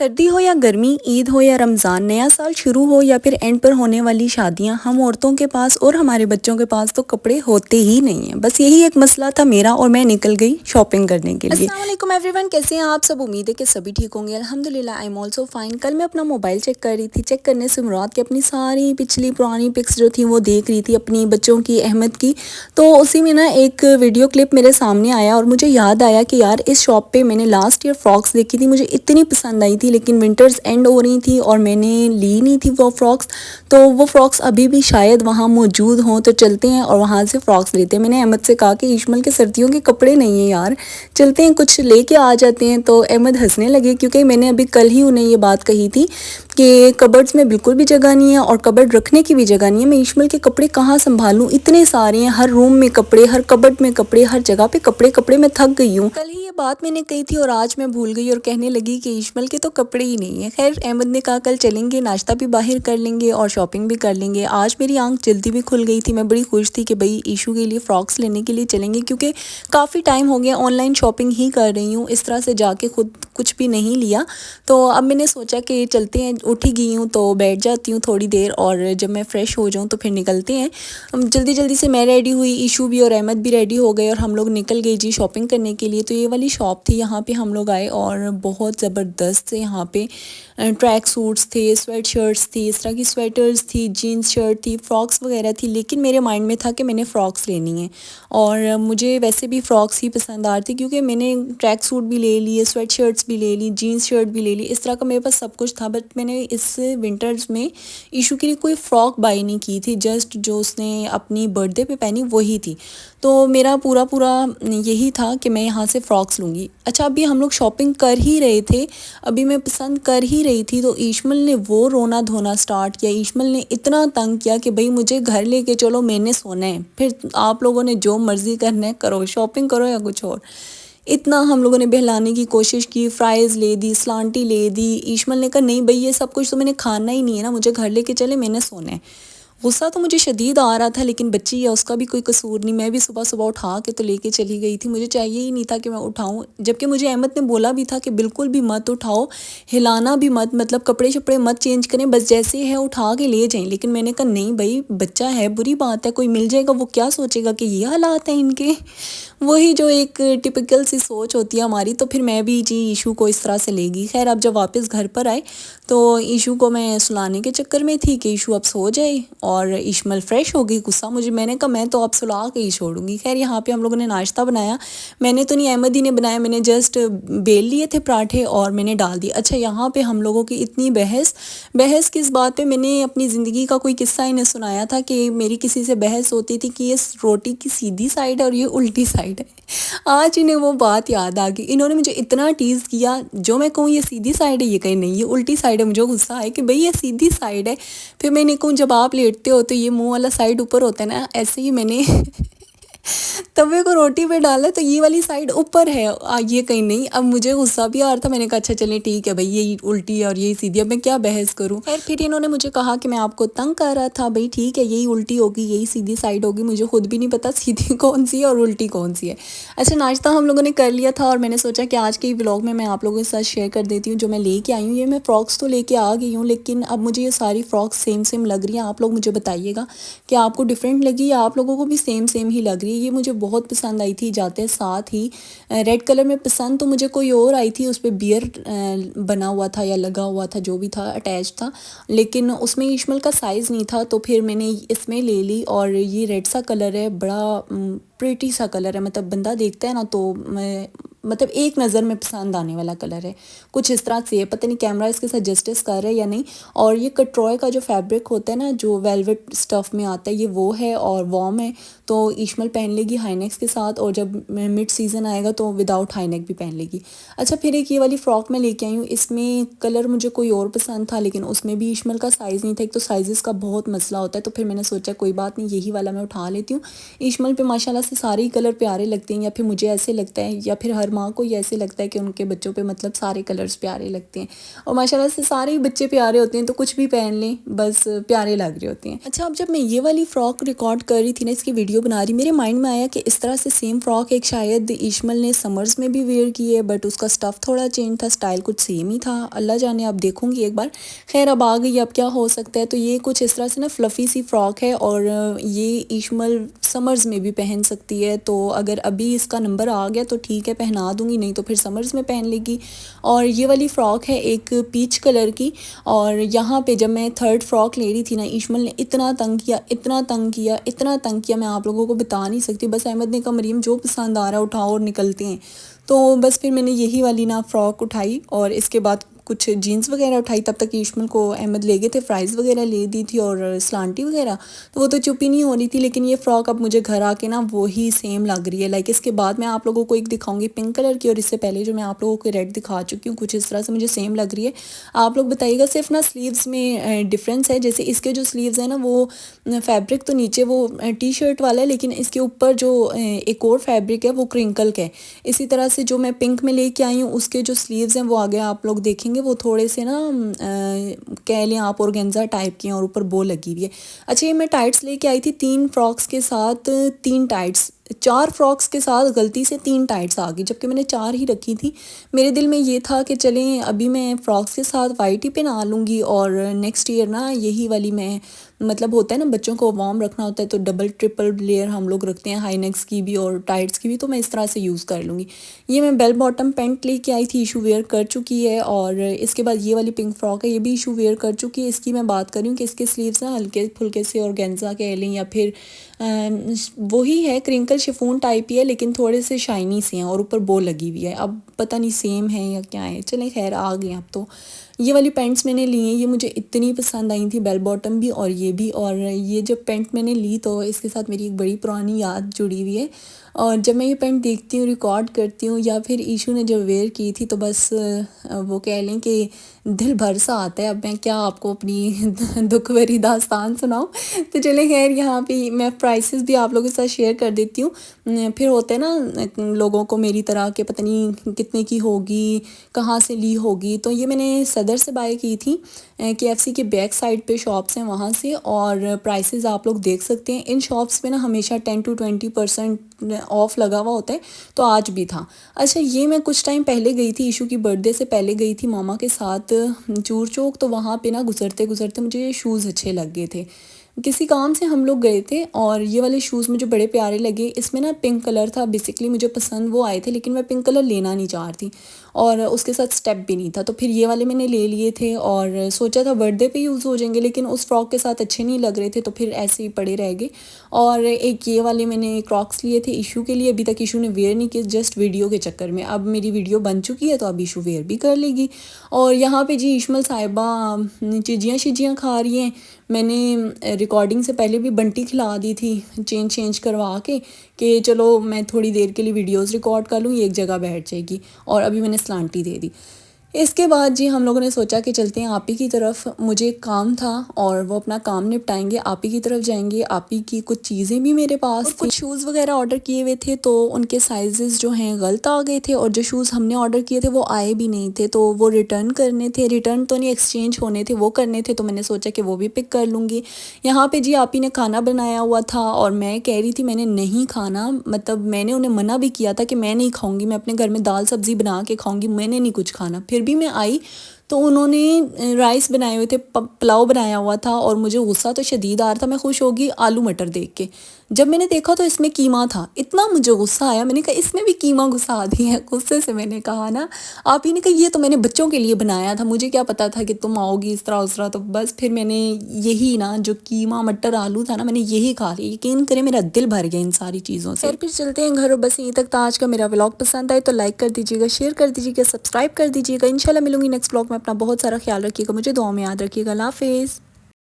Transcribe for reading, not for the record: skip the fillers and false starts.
सर्दी हो या गर्मी, ईद हो या रमज़ान, नया साल शुरू हो या फिर एंड पर होने वाली शादियां, हम औरतों के पास और हमारे बच्चों के पास तो कपड़े होते ही नहीं हैं। बस यही एक मसला था मेरा और मैं निकल गई शॉपिंग करने के लिए। अस्सलाम वालेकुम एवरीवन, कैसे हैं आप सब? उम्मीद है कि सभी ठीक होंगे। अल्हम्दुलिल्लाह आई एम ऑल्सो फाइन। कल मैं अपना मोबाइल चेक कर रही थी। चेक करने से मुराद कि अपनी सारी पिछली पुरानी पिक्स जो थी वो देख रही थी, अपनी बच्चों की, अहमद की। तो उसी में ना एक वीडियो क्लिप मेरे सामने आया और मुझे याद आया कि यार इस शॉप पे मैंने लास्ट ईयर फ्रॉक्स देखी थी, मुझे इतनी पसंद आई थी, लेकिन विंटर्स एंड हो रही थी और मैंने ली नहीं थी वो फ्रॉक्स। तो वो फ्रॉक्स अभी भी शायद वहाँ मौजूद हों, तो चलते हैं और वहाँ से फ्रॉक्स लेते हैं। मैंने अहमद से कहा कि इश्मल के सर्दियों के कपड़े नहीं हैं यार, चलते हैं कुछ लेके आ जाते हैं। तो अहमद हंसने लगे क्योंकि मैंने अभी कल ही उन्हें ये बात कही थी कि कबर्ड्स में बिल्कुल भी जगह नहीं है और कबर्ड रखने की भी जगह नहीं है। मैं इश्मल के कपड़े कहाँ संभालूं, इतने सारे हैं, हर रूम में कपड़े, हर कबर्ड में कपड़े, हर जगह पे कपड़े कपड़े। मैं थक गई हूँ। कल ही ये बात मैंने कही थी और आज मैं भूल गई और कहने लगी कि इश्मल के तो कपड़े ही नहीं है। खैर अहमद ने कहा कल चलेंगे, नाश्ता भी बाहर कर लेंगे और शॉपिंग भी कर लेंगे। आज मेरी आंख जल्दी भी खुल गई थी। मैं बड़ी खुश थी कि भाई ईशू के लिए फ्रॉक्स लेने के लिए चलेंगे, क्योंकि काफ़ी टाइम हो गया ऑनलाइन शॉपिंग ही कर रही हूँ, इस तरह से जाके खुद कुछ भी नहीं लिया। तो अब मैंने सोचा कि चलते हैं, उठ ही गई हूँ तो बैठ जाती हूँ थोड़ी देर और जब मैं फ़्रेश हो जाऊँ तो फिर निकलते हैं। जल्दी जल्दी से मैं रेडी हुई, ईशू भी और अहमद भी रेडी हो गए और हम लोग निकल गए जी शॉपिंग करने के लिए। तो ये वाली शॉप थी, यहाँ पे हम लोग आए और बहुत ज़बरदस्त से यहाँ पे ट्रैक सूट्स थे, स्वेट शर्ट्स थी, इस तरह की स्वेटर्स थी, जीन्स शर्ट थी, फ्रॉक्स वगैरह थी। लेकिन मेरे माइंड में था कि मैंने फ़्रॉक्स लेनी है और मुझे वैसे भी फ़्रॉक्स ही पसंद आ रही थी, क्योंकि मैंने ट्रैक सूट भी ले लिए, स्वेट शर्ट्स भी ले ली, जीन्स शर्ट भी ले ली, इस तरह का मेरे पास सब कुछ था। बट मैंने इस विंटर्स में ईशू के लिए कोई फ़्रॉक बाई नहीं की थी, जस्ट जो उसने अपनी बर्थडे पे पहनी वही थी। तो मेरा पूरा यही था कि मैं यहाँ से फ़्रॉक्स लूँगी। अच्छा, अभी हम लोग शॉपिंग कर ही रहे थे, अभी मैं पसंद कर ही रही थी तो इश्मल ने वो रोना धोना स्टार्ट किया। इश्मल ने इतना तंग किया कि भाई मुझे घर लेके चलो, मैंने सोना है, फिर आप लोगों ने जो मर्ज़ी करना है करो, शॉपिंग करो या कुछ और। इतना हम लोगों ने बहलाने की कोशिश की, फ्राइज़ ले दी, स्लांटी ले दी। इश्मल ने कहा नहीं भाई ये सब कुछ तो मैंने खाना ही नहीं है ना, मुझे घर लेके चले, मैंने सोना है। गुस्सा तो मुझे शदीद आ रहा था, लेकिन बच्ची है, उसका भी कोई कसूर नहीं। मैं भी सुबह सुबह उठा के तो लेके चली गई थी, मुझे चाहिए ही नहीं था कि मैं उठाऊं। जबकि मुझे अहमद ने बोला भी था कि बिल्कुल भी मत उठाओ, हिलाना भी मत, मतलब कपड़े शपड़े मत चेंज करें, बस जैसे है उठा के ले जाएं। लेकिन मैंने कहा नहीं भाई, बच्चा है, बुरी बात है, कोई मिल जाएगा वो क्या सोचेगा कि ये हालात हैं इनके। वही जो एक टिपिकल सी सोच होती है हमारी। तो फिर मैं भी जी ईशू को इस तरह से ले गई। खैर अब जब वापस घर पर आए तो ईशू को मैं सुलाने के चक्कर में थी कि ईशू अब सो जाए और इश्मल फ्रेश हो गई। गुस्सा मुझे, मैंने कहा मैं तो अब सुला के ही छोड़ूंगी। खैर यहाँ पे हम लोगों ने नाश्ता बनाया, मैंने तो नहीं, अहमद ही ने बनाया। मैंने जस्ट बेल लिए थे पराठे और मैंने डाल दिए। अच्छा, यहाँ पे हम लोगों की इतनी बहस बहस किस बात पे, मैंने अपनी ज़िंदगी का कोई किस्सा इन्हें सुनाया था कि मेरी किसी से बहस होती थी कि ये रोटी की सीधी साइड है और ये उल्टी साइड है। आज इन्हें वो बात याद आ गई। इन्होंने मुझे इतना टीज़ किया, जो मैं कहूँ ये सीधी साइड है, ये कहीं नहीं ये उल्टी साइड है। मुझे गुस्सा आया कि भाई ये सीधी साइड है। फिर मैंने कहूँ जब आप लेटते हो तो ये मुंह वाला साइड ऊपर होता है ना, ऐसे ही मैंने तवे को रोटी पे डाला तो ये वाली साइड ऊपर है, ये कहीं नहीं। अब मुझे गुस्सा भी आ रहा था, मैंने कहा अच्छा चलें ठीक है भाई, ये उल्टी है और यही सीधी, अब मैं क्या बहस करूं। खैर फिर इन्होंने मुझे कहा कि मैं आपको तंग कर रहा था, भाई ठीक है यही उल्टी होगी यही सीधी साइड होगी, मुझे खुद भी नहीं पता सीधी कौन सी है और उल्टी कौन सी है। अच्छा, नाश्ता हम लोगों ने कर लिया था और मैंने सोचा कि आज के व्लॉग में मैं आप लोगों के साथ शेयर कर देती हूँ जो मैं लेके आई हूँ। ये मैं फ़्रॉक्स तो लेके आ गई हूँ, लेकिन अब मुझे ये सारी फ़्रॉक्स सेम सेम लग रही हैं। आप लोग मुझे बताइएगा कि आपको डिफरेंट लगी या आप लोगों को भी सेम सेम ही लग रही है। ये मुझे बहुत पसंद आई थी। जाते साथ ही रेड कलर में पसंद तो मुझे कोई और आई थी, उस पर बियर बना हुआ था या लगा हुआ था, जो भी था अटैच था, लेकिन उसमें इश्मल का साइज़ नहीं था। तो फिर मैंने इसमें ले ली और ये रेड सा कलर है, बड़ा प्रिटी सा कलर है, मतलब बंदा देखता है ना तो मतलब एक नज़र में पसंद आने वाला कलर है, कुछ इस तरह से है। पता नहीं कैमरा इसके साथ जस्टिस कर रहा है या नहीं। और ये कटरॉय का जो फैब्रिक होता है ना, जो वेलवेट स्टफ़ में आता है, ये वो है और वॉर्म है। तो इश्मल पहन लेगी हाईनेक्स के साथ और जब मिड सीज़न आएगा तो विदाउट हाईनेक भी पहन लेगी। अच्छा, फिर एक ये वाली फ़्रॉक मैं लेके आई हूँ, इसमें कलर मुझे कोई और पसंद था लेकिन उसमें भी इश्मल का साइज़ नहीं था। एक तो साइज़ का बहुत मसला होता है, तो फिर मैंने सोचा कोई बात नहीं, यही वाला मैं उठा लेती हूँ। इश्मल पे माशाल्लाह से सारे ही कलर प्यारे लगते हैं, या फिर मुझे ऐसे लगता है, या फिर हर माँ को ये ऐसे लगता है कि उनके बच्चों पे मतलब सारे कलर्स प्यारे लगते हैं। और माशाल्लाह से सारे ही बच्चे प्यारे होते हैं, तो कुछ भी पहन लें बस प्यारे लग रहे होते हैं। अच्छा, अब जब मैं ये वाली फ़्रॉक रिकॉर्ड कर रही थी ना, इसकी वीडियो वीडियो बना रही, मेरे माइंड में आया कि इस तरह से सेम फ़्रॉक एक शायद इशमल ने समर्स में भी वेयर की है, बट उसका स्टफ़ थोड़ा चेंज था, स्टाइल कुछ सेम ही था, अल्लाह जाने, अब देखूँगी एक बार। खैर अब आ गई, अब क्या हो सकता है। तो ये कुछ इस तरह से ना फ्लफ़ी सी फ़्रॉक है और ये इशमल समर्स में भी पहन सकती है। तो अगर अभी इसका नंबर आ गया तो ठीक है, पहना दूँगी, नहीं तो फिर समर्स में पहन लेगी। और ये वाली फ़्रॉक है एक पीच कलर की, और यहाँ पे जब मैं थर्ड फ्रॉक ले रही थी ना, इशमल ने इतना तंग किया, इतना तंग किया, इतना तंग किया, मैं आप लोगों को बता नहीं सकती। बस अहमद ने कहा मरीम जो पसंद आ रहा है उठाओ और निकलते हैं। तो बस फिर मैंने यही वाली ना फ़्रॉक उठाई और इसके बाद कुछ जीन्स वगैरह उठाई। तब तक इशमल को अहमद ले गए थे, फ्राइज़ वगैरह ले दी थी और सलांटी वगैरह, तो वो तो चुप ही नहीं हो रही थी। लेकिन ये फ़्रॉक अब मुझे घर आके ना वही सेम लग रही है। लाइक इसके बाद मैं आप लोगों को एक दिखाऊंगी पिंक कलर की, और इससे पहले जो मैं आप लोगों को रेड दिखा चुकी हूँ, कुछ इस तरह से मुझे सेम लग रही है। आप लोग बताइएगा। सिर्फ ना स्लीव्स में डिफरेंस है। जैसे इसके जो स्लीव्स हैं ना, वो फैब्रिक तो नीचे वो टी शर्ट वाला है, लेकिन इसके ऊपर जो एक और फैब्रिक है वो क्रिंकल का है। इसी तरह से जो मैं पिंक में लेके आई हूँ, उसके जो स्लीव्स हैं वो आगे आप लोग देखेंगे, वो थोड़े से ना कह लें आप ऑर्गेन्जा टाइप की हैं और ऊपर बो लगी हुई है। अच्छा, ये मैं टाइट्स लेके आई थी 3 फ्रॉक्स के साथ, 3 टाइट्स, 4 फ्रॉक्स के साथ गलती से 3 टाइट्स आ गई, जबकि मैंने 4 ही रखी थी। मेरे दिल में ये था कि चलें अभी मैं फ्रॉक्स के साथ वाइट ही पहना लूँगी, और नेक्स्ट ईयर ना यही वाली मैं, मतलब होता है ना बच्चों को वार्म रखना होता है तो डबल ट्रिपल लेयर हम लोग रखते हैं, हाई नेक्स की भी और टाइट्स की भी, तो मैं इस तरह से यूज़ कर लूँगी। ये मैं बेल बॉटम पैंट लेके आई थी, इशू वेयर कर चुकी है। और इसके बाद ये वाली पिंक फ्रॉक है, ये भी इशू वेयर कर चुकी है। इसकी मैं बात कर रही हूँ कि इसके स्लीव्स ना हल्के फुल्के से ऑर्गेन्जा कह लें, या फिर वही है क्रिंकल शिफॉन टाइप ही है, लेकिन थोड़े से शाइनी से हैं और ऊपर बो लगी हुई है। अब पता नहीं सेम है या क्या है, चलें खैर आ गए अब तो। ये वाली पैंट्स मैंने ली हैं, ये मुझे इतनी पसंद आई थी, बेल बॉटम भी और ये भी। और ये जब पैंट मैंने ली तो इसके साथ मेरी एक बड़ी पुरानी याद जुड़ी हुई है। और जब मैं ये पैंट देखती हूँ, रिकॉर्ड करती हूँ, या फिर ईशू ने जब वेयर की थी, तो बस वो कह लें कि दिल भर सा आता है। अब मैं क्या आपको अपनी दुख भरी दास्तान सुनाऊँ। तो चले खैर, यहाँ पे मैं प्राइसेस भी आप लोगों के साथ शेयर कर देती हूँ। फिर होते हैं ना लोगों को मेरी तरह के पता नहीं कितने की होगी, कहाँ से ली होगी। तो ये मैंने सदर से बाय की थी, KFC के बैक साइड पे शॉप्स हैं वहाँ से, और प्राइसेस आप लोग देख सकते हैं। इन शॉप्स पे ना हमेशा 10 to 20% ऑफ़ लगा हुआ होता है, तो आज भी था। अच्छा, ये मैं कुछ टाइम पहले गई थी, इशू की बर्थडे से पहले गई थी मामा के साथ चूर चौक, तो वहाँ पे ना गुजरते गुजरते मुझे ये शूज़ अच्छे लग गए थे। किसी काम से हम लोग गए थे और ये वाले शूज़ मुझे बड़े प्यारे लगे। इसमें ना पिंक कलर था, बेसिकली मुझे पसंद वो आए थे, लेकिन मैं पिंक कलर लेना नहीं चाह रही थी और उसके साथ स्टेप भी नहीं था। तो फिर ये वाले मैंने ले लिए थे और सोचा था बर्थडे पे यूज़ हो जाएंगे, लेकिन उस फ्रॉक के साथ अच्छे नहीं लग रहे थे, तो फिर ऐसे ही पड़े रह गए। और एक ये वाले मैंने क्रॉक्स लिए थे इशू के लिए, अभी तक इशू ने वेयर नहीं किए, जस्ट वीडियो के चक्कर में। अब मेरी वीडियो बन चुकी है तो अब इशू वेयर भी कर लेगी। और यहाँ पे जी इशमल साहिबा चिजियाँ शिजियाँ खा रही हैं। मैंने रिकॉर्डिंग से पहले भी बंटी खिला दी थी चेंज करवा के, कि चलो मैं थोड़ी देर के लिए वीडियोस रिकॉर्ड कर लूँ, ये एक जगह बैठ जाएगी। और अभी मैंने सलांटी दे दी। इसके बाद जी हम लोगों ने सोचा कि चलते हैं आप ही की तरफ। मुझे एक काम था और वो अपना काम निपटाएंगे, आप ही की तरफ जाएंगे। आप ही की कुछ चीज़ें भी मेरे पास थी, कुछ शूज़ वगैरह ऑर्डर किए हुए थे, तो उनके साइजेस जो हैं गलत आ गए थे, और जो शूज़ हमने ऑर्डर किए थे वो आए भी नहीं थे, तो वो रिटर्न करने थे। रिटर्न तो नहीं, एक्सचेंज होने थे, वो करने थे। तो मैंने सोचा कि वो भी पिक कर लूँगी। यहाँ पर जी आप ही ने खाना बनाया हुआ था और मैं कह रही थी मैंने नहीं खाना, मतलब मैंने उन्हें मना भी किया था कि मैं नहीं खाऊँगी, मैं अपने घर में दाल सब्ज़ी बना के खाऊँगी, मैंने नहीं कुछ खाना। फिर भी मैं आई तो उन्होंने राइस बनाए हुए थे, पुलाव बनाया हुआ था, और मुझे गुस्सा तो शदीद आ रहा था। मैं खुश होगी आलू मटर देख के, जब मैंने देखा तो इसमें कीमा था। इतना मुझे गुस्सा आया, मैंने कहा इसमें भी कीमा घुसा दी है। गुस्से से मैंने कहा ना, आप ही ने कहा ये तो मैंने बच्चों के लिए बनाया था, मुझे क्या पता था कि तुम आओगी इस तरह उस तरह। तो बस फिर मैंने यही ना जो कीमा मटर आलू था ना, मैंने यही खा लिया। यकीन करें मेरा दिल भर गया इन सारी चीज़ों से। फिर चलते हैं घर, और बस यहीं तक था आज का मेरा व्लॉग। पसंद आए तो लाइक कर दीजिएगा, शेयर कर दीजिएगा, सब्सक्राइब कर दीजिएगा। इंशाल्लाह मिलूंगी नेक्स्ट व्लॉग में। अपना बहुत सारा ख्याल रखिएगा, मुझे दुआ में याद रखिएगा। अल्लाह हाफिज़।